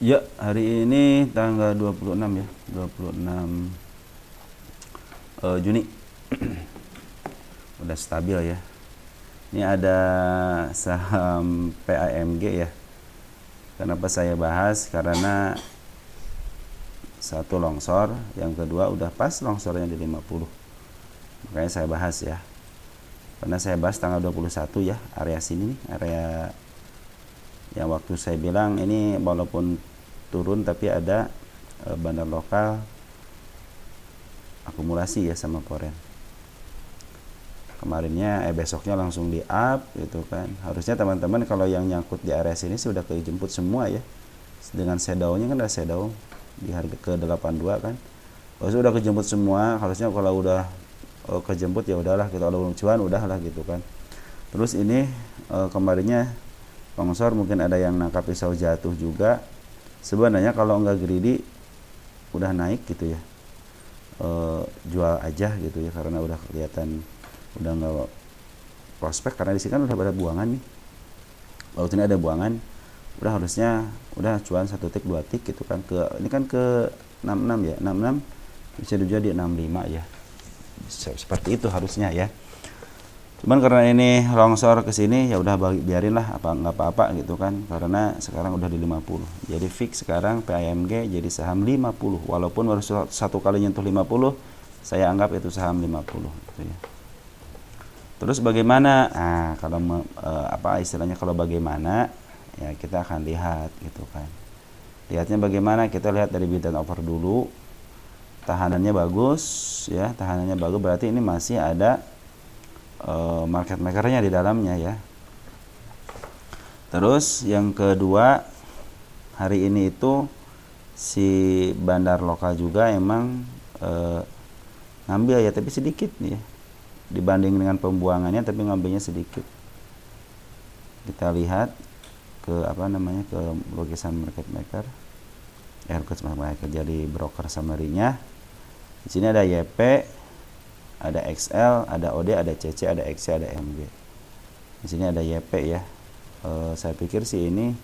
Ya, hari ini tanggal 26 ya, 26 Juni. Udah stabil ya. Ini ada saham PAMG ya. Kenapa saya bahas? Karena satu longsor, yang kedua udah pas longsornya di 50. Makanya saya bahas ya. Karena saya bahas tanggal 21 ya, area sini nih, area yang waktu saya bilang ini walaupun turun tapi ada bandar lokal akumulasi ya sama foreign. Kemarinnya besoknya langsung di up gitu kan. Harusnya teman-teman kalau yang nyangkut di area sini sudah kejemput semua ya. Dengan shadow-nya kan ada shadow di harga ke 82 kan. Kalau sudah kejemput semua, harusnya kalau udah kejemput ya udahlah, kita udah cuan udahlah gitu kan. Terus ini kemarinnya longsor, mungkin ada yang nangkap pisau jatuh juga. Sebenarnya kalau nggak greedy udah naik gitu ya, jual aja gitu ya, karena udah kelihatan udah nggak prospek, karena di sini kan udah ada buangan nih. Laut ini ada buangan, udah harusnya udah cuan 1 tik 2 tik gitu kan. Ini kan ke 66 ya, 66 bisa juga di 65 ya, seperti itu harusnya ya. Cuman karena ini longsor ke sini ya udah biarin lah, apa nggak apa-apa gitu kan, karena sekarang udah di 50. Jadi fix sekarang PAMG jadi saham 50, walaupun baru satu kali nyentuh 50, saya anggap itu saham 50 gitu ya. Terus bagaimana? Nah, kalau apa istilahnya, kalau bagaimana ya kita akan lihat gitu kan. Lihatnya bagaimana? Kita lihat dari bid and offer dulu. Tahanannya bagus ya, tahanannya bagus berarti ini masih ada market makernya di dalamnya ya. Terus yang kedua, hari ini itu si bandar lokal juga emang ngambil ya, tapi sedikit nih ya, dibanding dengan pembuangannya, tapi ngambilnya sedikit. Kita lihat ke apa namanya, ke lukisan market maker, jadi broker summary-nya. Di sini ada YP, ada XL, ada OD, ada CC, ada XC, ada MG. Di sini ada YP ya. Saya pikir sih ini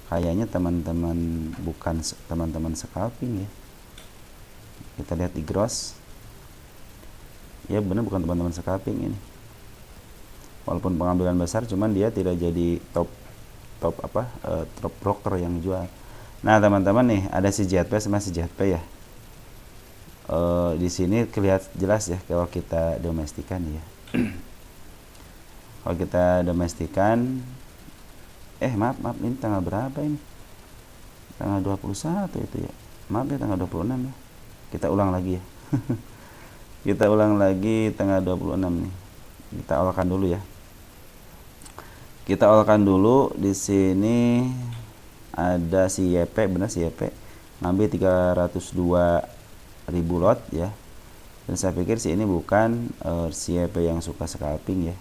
kayaknya teman-teman bukan teman-teman scalping ya. Kita lihat di gross. Ya benar, bukan teman-teman scalping ini. Walaupun pengambilan besar, cuman dia tidak jadi top broker yang jual. Nah teman-teman nih, ada si JP sama si JP ya. Di sini kelihatan jelas ya kalau kita domestikan ya. Kalau kita domestikan, maaf ini tanggal berapa ini? Tanggal 21 itu ya. Maaf ya, tanggal 26 ya. Kita ulang lagi ya. Kita ulang lagi tanggal 26 nih. Kita olahkan dulu ya. Kita olahkan dulu. Di sini ada si YP, benar si YP ngambil 302.000 lot ya. Dan saya pikir sih ini bukan si YP yang suka scalping ya.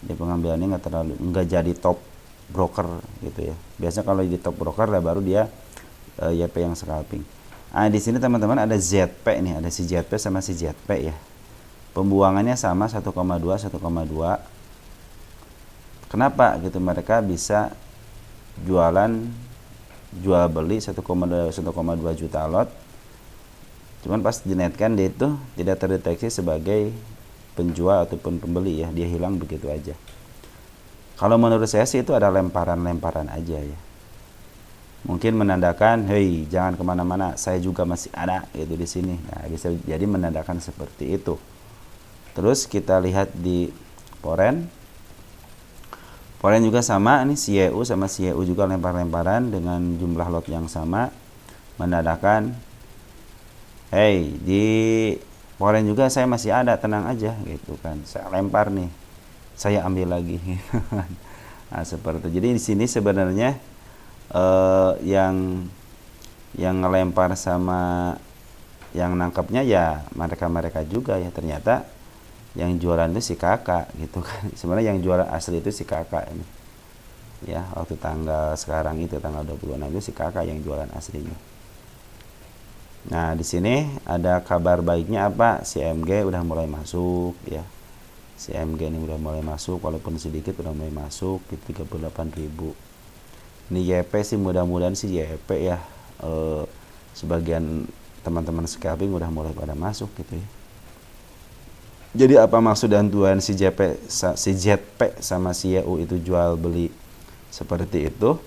Dia pengambilannya nggak jadi top broker gitu ya. Biasanya kalau di top broker lah baru dia YP yang scalping. Nah di sini teman-teman ada ZP nih, ada si ZP sama si ZP ya. Pembuangannya sama 1,2 1,2. Kenapa gitu mereka bisa jual beli 1,2 juta lot, cuman pas dinetkan dia itu tidak terdeteksi sebagai penjual ataupun pembeli ya, dia hilang begitu aja. Kalau menurut saya sih itu ada lemparan aja ya, mungkin menandakan hey jangan kemana-mana, saya juga masih ada gitu di sini. Nah bisa jadi menandakan seperti itu. Terus kita lihat di foreign juga sama nih, CEU sama CEU juga lempar-lemparan dengan jumlah lot yang sama, menandakan hey di foreign juga saya masih ada, tenang aja gitu kan, saya lempar nih, saya ambil lagi. Nah seperti itu. Jadi di sini sebenarnya yang ngelempar sama yang nangkapnya ya mereka juga ya, ternyata yang jualan itu si kakak gitu kan. Sebenarnya yang jualan asli itu si kakak ini ya, waktu tanggal sekarang itu tanggal 26 itu si kakak yang jualan aslinya. Nah di sini ada kabar baiknya apa, si MG udah mulai masuk ya. Si MG ini udah mulai masuk, walaupun sedikit udah mulai masuk di 38.000. Ini YP sih mudah-mudahan sih YP ya, sebagian teman-teman scalping udah mulai pada masuk gitu ya. Jadi apa maksud dan tujuan si JP sama si YU itu jual beli seperti itu?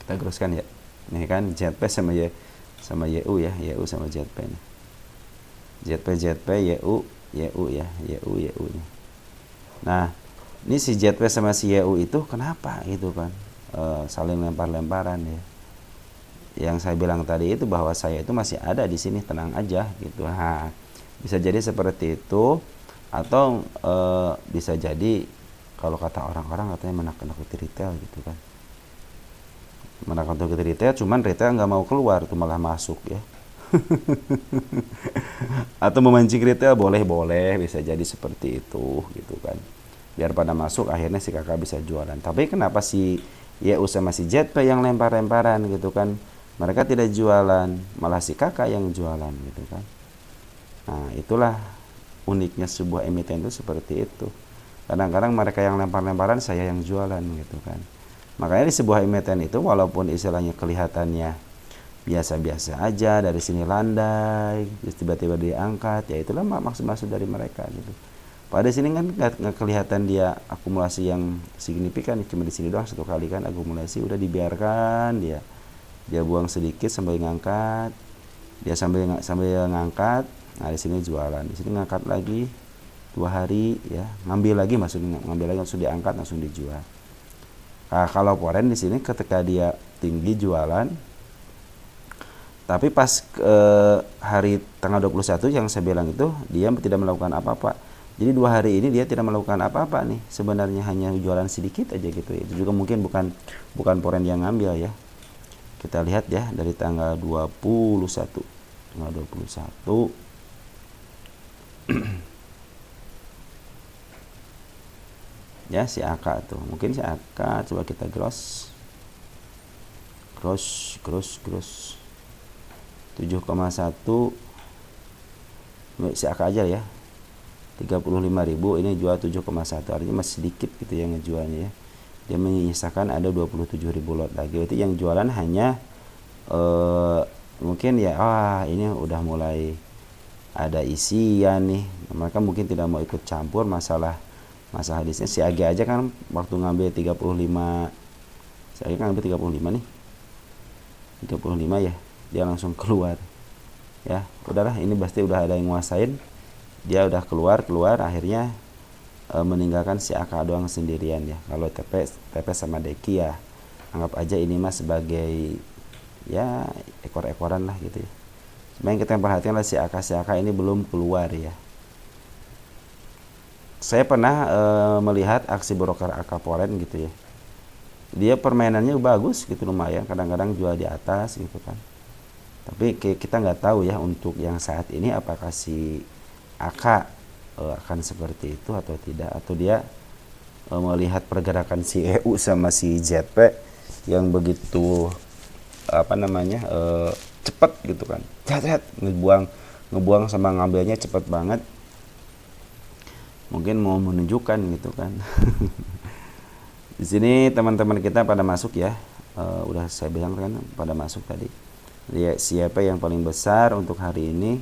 Kita teruskan ya. Ini kan JP sama YU ya, YU sama JP nih. JP YU ya, YU nih. Nah, ini si JP sama si YU itu kenapa gitu kan? Saling lempar-lemparan ya. Yang saya bilang tadi itu bahwa saya itu masih ada di sini, tenang aja gitu. Bisa jadi seperti itu, atau bisa jadi kalau kata orang-orang katanya menakut-nakuti retail gitu kan. Menakut-nakuti retail, cuman retail nggak mau keluar tuh malah masuk ya. Atau memancing retail boleh bisa jadi seperti itu gitu kan, biar pada masuk akhirnya si kakak bisa jualan. Tapi kenapa si YU sama si JP yang lempar-lemparan gitu kan, mereka tidak jualan, malah si kakak yang jualan gitu kan. Nah itulah uniknya sebuah emiten itu seperti itu. Kadang-kadang mereka yang lempar-lemparan, saya yang jualan gitu kan. Makanya di sebuah emiten itu walaupun istilahnya kelihatannya biasa-biasa aja, dari sini landai, terus tiba-tiba diangkat, ya itulah maksud-maksud dari mereka gitu. Pada sini kan nggak kelihatan dia akumulasi yang signifikan, cuma di sini doang satu kali kan akumulasi, udah dibiarkan dia buang sedikit sambil ngangkat, dia sambil ngangkat. Nah di sini jualan, di sini ngangkat lagi 2 hari ya, ngambil lagi langsung diangkat langsung dijual. Nah, kalau foreign di sini ketika dia tinggi jualan. Tapi pas hari tanggal 21 yang saya bilang itu, dia tidak melakukan apa-apa. Jadi 2 hari ini dia tidak melakukan apa-apa nih. Sebenarnya hanya jualan sedikit aja gitu ya. Itu juga mungkin bukan foreign yang ngambil ya. Kita lihat ya dari tanggal 21. Tanggal 21. Ya si AK tuh. Mungkin si AK coba kita gross 7,1 si AK aja ya, 35.000, ini jual 7,1, artinya masih sedikit gitu ya ngejualnya ya. Dia menyisakan ada 27.000 lot lagi. Itu yang jualan hanya mungkin ya, ini udah mulai ada isian nih, mereka mungkin tidak mau ikut campur masalah hadisnya. Si AG aja kan waktu ngambil 35, si AG kan ngambil 35 nih, 35 ya, dia langsung keluar ya. Udahlah, ini pasti udah ada yang nguasain, dia udah keluar akhirnya meninggalkan si AK doang sendirian ya. Kalau TP sama Deki ya anggap aja ini mah sebagai ya ekor-ekoran lah gitu ya. Cuma yang kita perhatikan lah si AK ini belum keluar ya. Saya pernah melihat aksi broker AK foreign gitu ya, dia permainannya bagus gitu, lumayan, kadang-kadang jual di atas gitu kan. Tapi kita nggak tahu ya untuk yang saat ini apakah si AK akan seperti itu atau tidak, atau dia melihat pergerakan si EU sama si JP yang begitu cepat gitu kan, ngebuang sama ngambilnya cepat banget, mungkin mau menunjukkan gitu kan. Di sini teman-teman kita pada masuk ya, udah saya bilang kan pada masuk tadi. Lihat siapa yang paling besar untuk hari ini.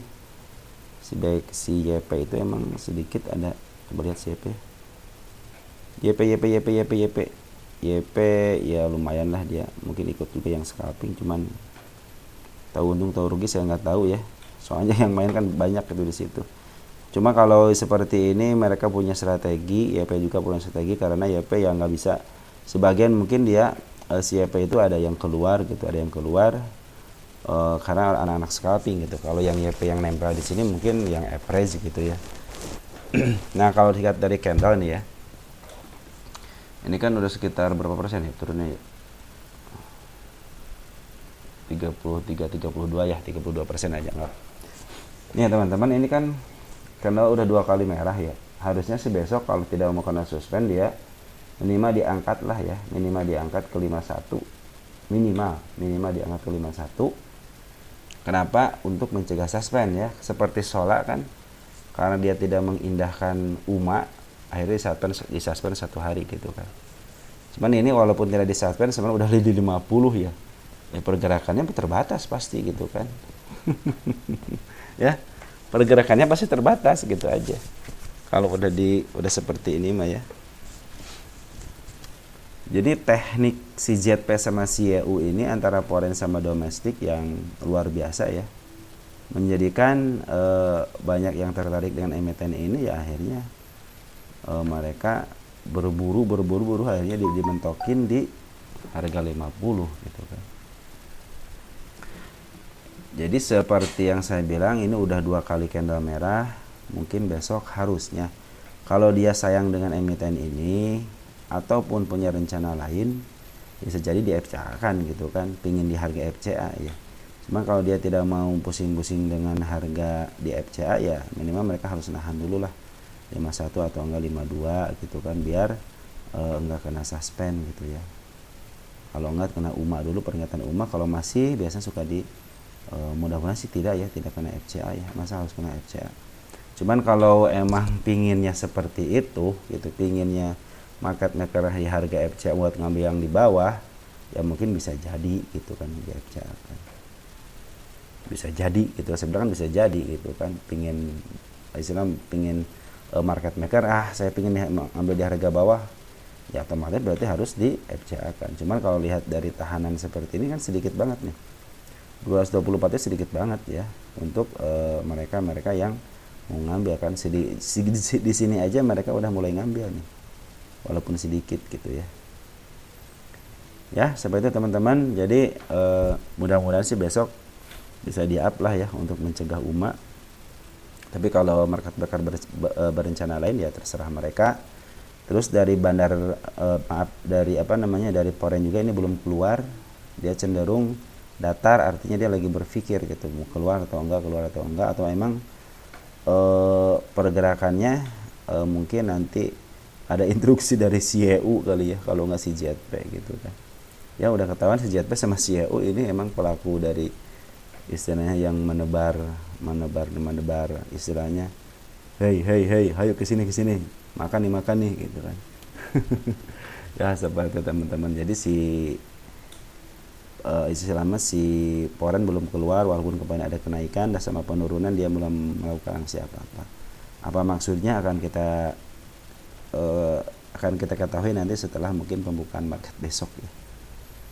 Si YP itu emang sedikit ada, coba lihat siapa. YP ya lumayan lah, dia mungkin ikut juga yang scalping, cuman tahu untung tahu rugi saya nggak tahu ya, soalnya yang main kan banyak itu di situ. Cuma kalau seperti ini mereka punya strategi, YP juga punya strategi, karena YP yang nggak bisa, sebagian mungkin dia si YP itu ada yang keluar gitu, karena anak-anak scalping gitu. Kalau yang YP yang nempel di sini mungkin yang average gitu ya. Nah kalau dilihat dari candle nih ya, ini kan udah sekitar berapa persen ya turunnya ya? 32 ya, 32% aja nggak. Nih teman-teman, ini kan candle udah 2 kali merah ya. Harusnya sih besok kalau tidak mau kena suspend dia minimal diangkat lah ya, minimal diangkat ke 51, minimal diangkat ke 51. Kenapa? Untuk mencegah suspend ya. Seperti Sola kan, karena dia tidak mengindahkan UMA, akhirnya disuspend 1 hari gitu kan. Cuman ini walaupun tidak di suspend sebenarnya udah di 50 ya. Ya pergerakannya terbatas pasti gitu kan. Ya, pergerakannya pasti terbatas gitu aja. Kalau udah seperti ini mah ya. Jadi teknik si ZP sama si YU ini antara foreign sama domestik yang luar biasa ya. Menjadikan banyak yang tertarik dengan emiten ini ya akhirnya mereka berburu akhirnya dimentokin di harga 50 gitu kan. Jadi seperti yang saya bilang ini udah 2 kali candle merah, mungkin besok harusnya kalau dia sayang dengan emiten ini ataupun punya rencana lain bisa jadi di FCA kan gitu kan, pingin di harga FCA ya. Cuma kalau dia tidak mau pusing-pusing dengan harga di FCA ya minimal mereka harus nahan dulu lah 51 atau enggak 52 gitu kan, biar enggak kena suspend gitu ya. Kalau enggak kena UMA dulu, peringatan UMA. Kalau masih biasanya suka di mudah-mudahan sih tidak ya, tidak kena FCA ya, masa harus kena FCA. Cuman kalau emang pinginnya seperti itu gitu, pinginnya market maker di harga FCA buat ngambil yang di bawah ya mungkin bisa jadi gitu kan di FCA kan. Bisa jadi gitu, sebenarnya kan bisa jadi gitu kan, pingin market maker saya pingin ambil di harga bawah ya otomatis berarti harus di FCA kan. Cuman kalau lihat dari tahanan seperti ini kan sedikit banget nih, 224 nya sedikit banget ya untuk mereka yang mau ngambil kan. Di sini aja mereka udah mulai ngambil nih walaupun sedikit gitu ya. Ya seperti itu teman-teman. Jadi mudah-mudahan sih besok bisa di up lah ya untuk mencegah UMA. Tapi kalau market maker berencana lain ya terserah mereka. Terus dari dari foreign juga ini belum keluar, dia cenderung datar, artinya dia lagi berpikir gitu mau keluar atau enggak atau emang pergerakannya mungkin nanti ada instruksi dari CEU kali ya, kalau nggak si ZP gitu kan. Ya udah ketahuan si ZP sama CEU ini emang pelaku dari istilahnya yang menebar istilahnya, hey ayo kesini makan nih gitu kan. Ya seperti teman-teman. Jadi istilahnya si foreign belum keluar walaupun kemarin ada kenaikan dan sama penurunan dia belum melakukan aksi apa-apa. Apa maksudnya akan kita ketahui nanti setelah mungkin pembukaan market besok ya.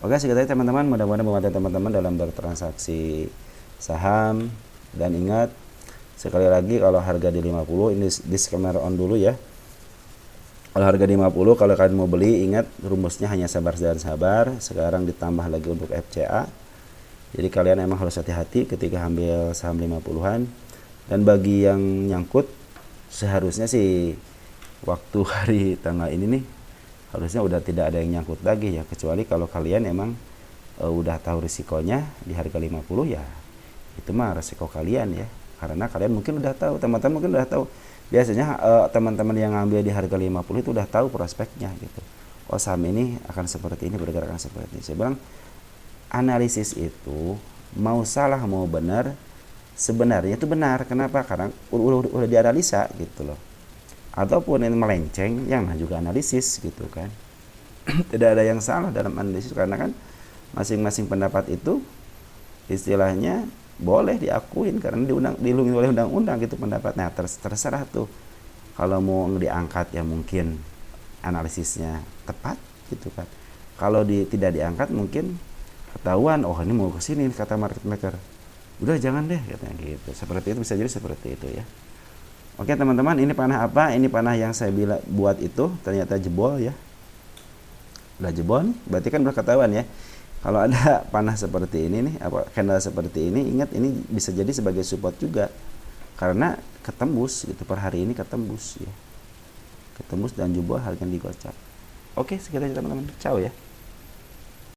Oke sekitar teman-teman, mudah-mudahan membantu teman-teman dalam bertransaksi saham. Dan ingat sekali lagi kalau harga di 50 ini disclaimer on dulu ya. Kalau harga di 50 kalau kalian mau beli ingat rumusnya hanya sabar dan sabar. Sekarang ditambah lagi untuk FCA. Jadi kalian emang harus hati-hati ketika ambil saham 50-an. Dan bagi yang nyangkut seharusnya sih waktu hari tanggal ini nih harusnya udah tidak ada yang nyangkut lagi ya, kecuali kalau kalian emang udah tahu risikonya di harga 50 ya itu mah risiko kalian ya, karena kalian mungkin udah tahu, teman-teman mungkin udah tahu. Biasanya teman-teman yang ngambil di harga 50 itu udah tahu prospeknya gitu, oh saham ini akan seperti ini, bergerak seperti ini. Saya bilang analisis itu mau salah mau benar sebenarnya itu benar. Kenapa? Karena udah dianalisa gitu loh. Ataupun yang melenceng yang juga analisis gitu kan. Tidak ada yang salah dalam analisis, karena kan masing-masing pendapat itu istilahnya boleh diakuin karena dilindungi oleh undang-undang gitu pendapatnya. Terserah tuh kalau mau diangkat ya mungkin analisisnya tepat gitu kan. Kalau tidak diangkat mungkin ketahuan oh ini mau ke sini kata market maker, udah jangan deh katanya gitu. Seperti itu, bisa jadi seperti itu ya. Oke teman-teman, ini panah apa? Ini panah yang saya buat itu ternyata jebol ya. Udah jebol nih, berarti kan udah ketahuan ya. Kalau ada panah seperti ini nih, candle seperti ini, ingat ini bisa jadi sebagai support juga. Karena ketembus gitu, per hari ini ketembus ya. Ketembus dan jebol harga digocap. Oke, sekian aja teman-teman. Ciao ya.